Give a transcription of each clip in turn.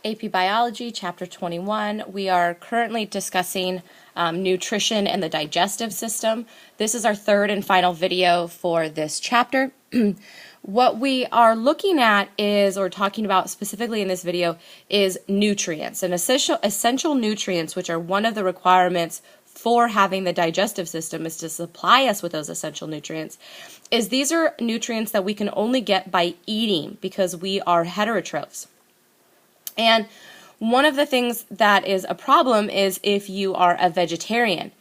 AP Biology, Chapter 21. We are currently discussing nutrition and the digestive system. This is our third and final video for this chapter. What we are looking at is, or talking about specifically in this video, is nutrients. And essential nutrients, which are one of the requirements for having the digestive system, is to supply us with those essential nutrients, is these are nutrients that we can only get by eating because we are heterotrophs. And one of the things that is a problem is if you are a vegetarian.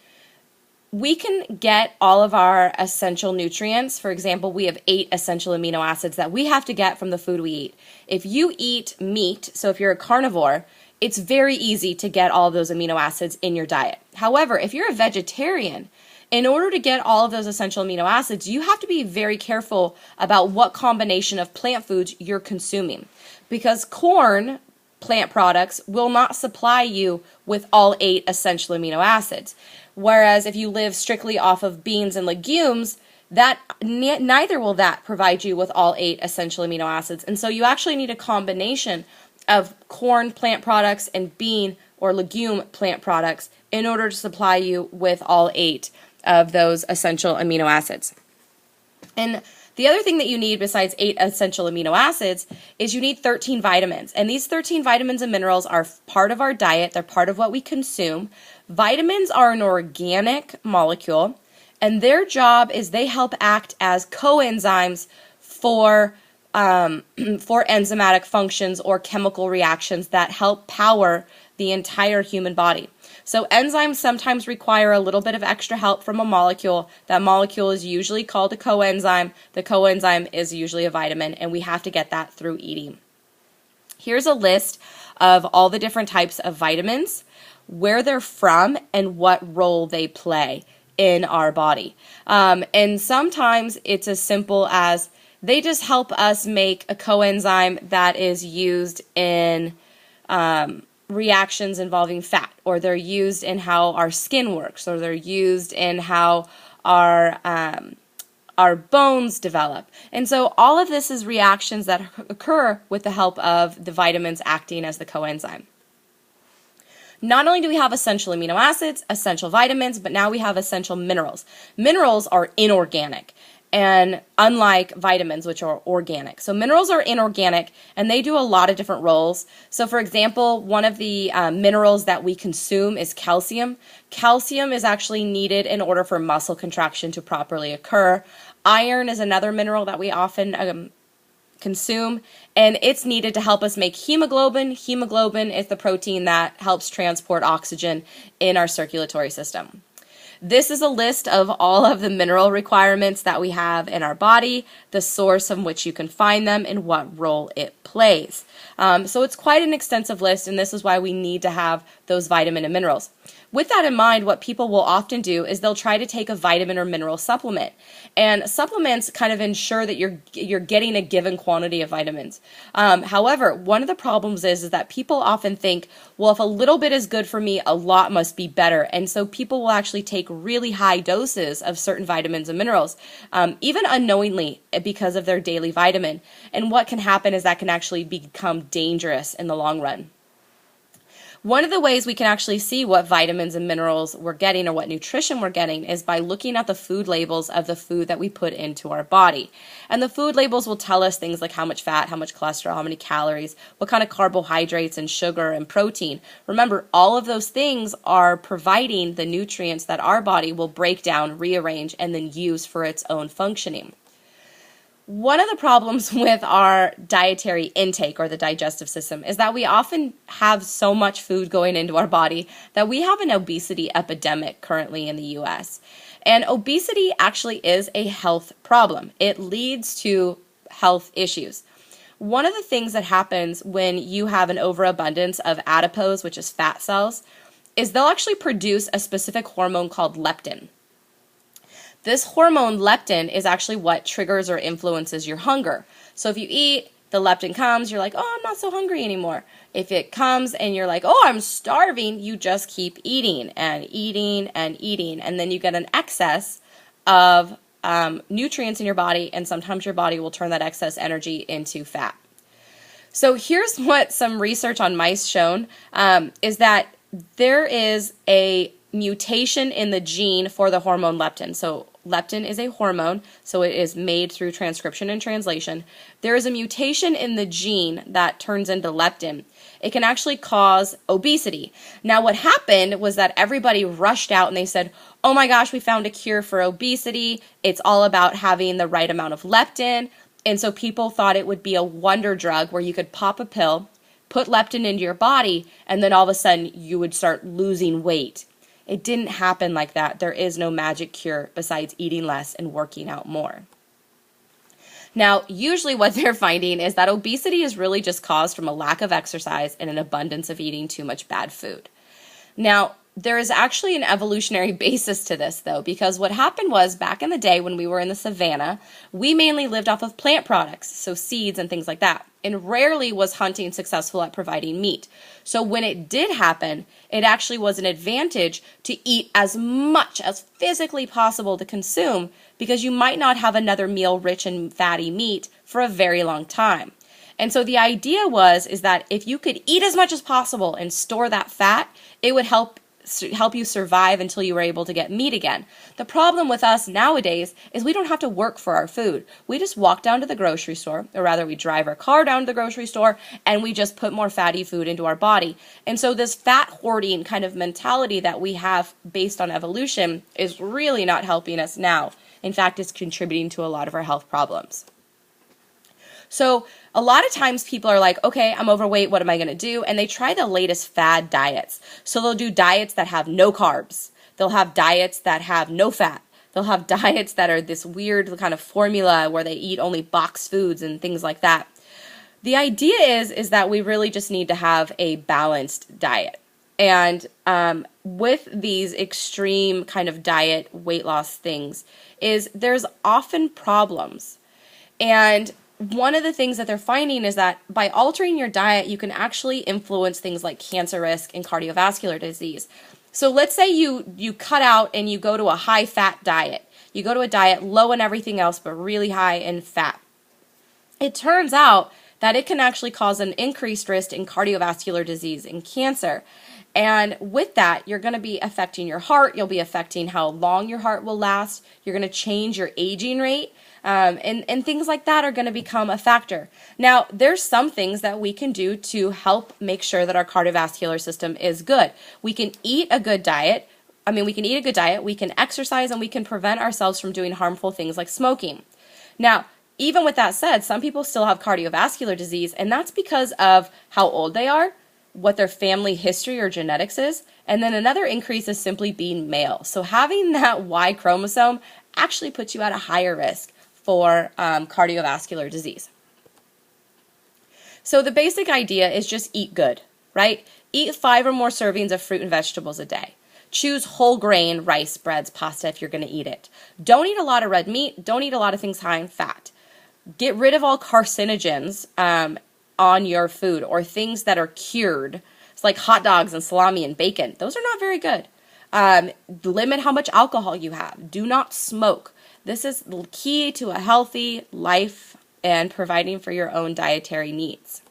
We can get all of our essential nutrients. For example, we have 8 essential amino acids that we have to get from the food we eat. If you eat meat, so if you're a carnivore, it's very easy to get all of those amino acids in your diet. However, if you're a vegetarian, in order to get all of those essential amino acids, you have to be very careful about what combination of plant foods you're consuming. Because corn plant products will not supply you with all 8 essential amino acids. Whereas if you live strictly off of beans and legumes, neither will that provide you with all 8 essential amino acids. And so you actually need a combination of corn plant products and bean or legume plant products in order to supply you with all 8 of those essential amino acids. And the other thing that you need besides 8 essential amino acids is you need 13 vitamins. And these 13 vitamins and minerals are part of our diet. They're part of what we consume. Vitamins are an organic molecule, and their job is they help act as coenzymes for enzymatic functions or chemical reactions that help power the entire human body. So enzymes sometimes require a little bit of extra help from a molecule. That molecule is usually called a coenzyme. The coenzyme is usually a vitamin, and we have to get that through eating. Here's a list of all the different types of vitamins, where they're from, and what role they play in our body. And sometimes it's as simple as they just help us make a coenzyme that is used in reactions involving fat, or they're used in how our skin works, or they're used in how our bones develop. And so all of this is reactions that occur with the help of the vitamins acting as the coenzyme. Not only do we have essential amino acids, essential vitamins, but now we have essential minerals. Minerals are inorganic, and unlike vitamins, which are organic. So minerals are inorganic, and they do a lot of different roles. So for example, one of the minerals that we consume is calcium. Calcium is actually needed in order for muscle contraction to properly occur. Iron is another mineral that we often consume, and it's needed to help us make hemoglobin. Hemoglobin is the protein that helps transport oxygen in our circulatory system. This is a list of all of the mineral requirements that we have in our body, the source from which you can find them, and what role it plays. So it's quite an extensive list, and this is why we need to have those vitamin and minerals. With that in mind, what people will often do is they'll try to take a vitamin or mineral supplement. And supplements kind of ensure that you're getting a given quantity of vitamins. However, one of the problems is that people often think, well, if a little bit is good for me, a lot must be better. And so people will actually take really high doses of certain vitamins and minerals, even unknowingly because of their daily vitamin. And what can happen is that can actually become dangerous in the long run. One of the ways we can actually see what vitamins and minerals we're getting or what nutrition we're getting is by looking at the food labels of the food that we put into our body. And the food labels will tell us things like how much fat, how much cholesterol, how many calories, what kind of carbohydrates and sugar and protein. Remember, all of those things are providing the nutrients that our body will break down, rearrange, and then use for its own functioning. One of the problems with our dietary intake or the digestive system is that we often have so much food going into our body that we have an obesity epidemic currently in the U.S. And obesity actually is a health problem. It leads to health issues. One of the things that happens when you have an overabundance of adipose, which is fat cells, is they'll actually produce a specific hormone called leptin. This hormone leptin is actually what triggers or influences your hunger. So if you eat, the leptin comes, you're like, oh, I'm not so hungry anymore. If it comes and you're like, oh, I'm starving, you just keep eating and eating and eating. And then you get an excess of nutrients in your body, and sometimes your body will turn that excess energy into fat. So here's what some research on mice shown is that there is a mutation in the gene for the hormone leptin. So leptin is a hormone, so it is made through transcription and translation. There is a mutation in the gene that turns into leptin. It can actually cause obesity. Now what happened was that everybody rushed out and they said, oh my gosh, we found a cure for obesity. It's all about having the right amount of leptin. And so people thought it would be a wonder drug where you could pop a pill, put leptin into your body, and then all of a sudden you would start losing weight. It didn't happen like that. There is no magic cure besides eating less and working out more. Now, usually what they're finding is that obesity is really just caused from a lack of exercise and an abundance of eating too much bad food. Now, there is actually an evolutionary basis to this, though, because what happened was back in the day when we were in the savannah, we mainly lived off of plant products, so seeds and things like that, and rarely was hunting successful at providing meat. So when it did happen, it actually was an advantage to eat as much as physically possible to consume because you might not have another meal rich in fatty meat for a very long time. And so the idea is that if you could eat as much as possible and store that fat, it would help you survive until you were able to get meat again. The problem with us nowadays is we don't have to work for our food. We just walk down to the grocery store, or rather we drive our car down to the grocery store, and we just put more fatty food into our body. And so this fat hoarding kind of mentality that we have based on evolution is really not helping us now. In fact, it's contributing to a lot of our health problems. So a lot of times people are like, okay, I'm overweight, what am I going to do? And they try the latest fad diets. So they'll do diets that have no carbs. They'll have diets that have no fat. They'll have diets that are this weird kind of formula where they eat only boxed foods and things like that. The idea is that we really just need to have a balanced diet. And with these extreme kind of diet weight loss things is there's often problems. And one of the things that they're finding is that by altering your diet, you can actually influence things like cancer risk and cardiovascular disease. So let's say you cut out and you go to a high-fat diet. You go to a diet low in everything else but really high in fat. It turns out that it can actually cause an increased risk in cardiovascular disease and cancer. And with that, you're going to be affecting your heart. You'll be affecting how long your heart will last. You're going to change your aging rate. And things like that are going to become a factor. Now, there's some things that we can do to help make sure that our cardiovascular system is good. We can eat a good diet. We can exercise, and we can prevent ourselves from doing harmful things like smoking. Now, even with that said, some people still have cardiovascular disease, and that's because of how old they are, what their family history or genetics is, and then another increase is simply being male. So having that Y chromosome actually puts you at a higher risk for cardiovascular disease. So the basic idea is just eat good, right? Eat 5 or more servings of fruit and vegetables a day. Choose whole grain, rice, breads, pasta if you're going to eat it. Don't eat a lot of red meat. Don't eat a lot of things high in fat. Get rid of all carcinogens on your food or things that are cured. It's like hot dogs and salami and bacon. Those are not very good. Limit how much alcohol you have. Do not smoke. This is key to a healthy life and providing for your own dietary needs.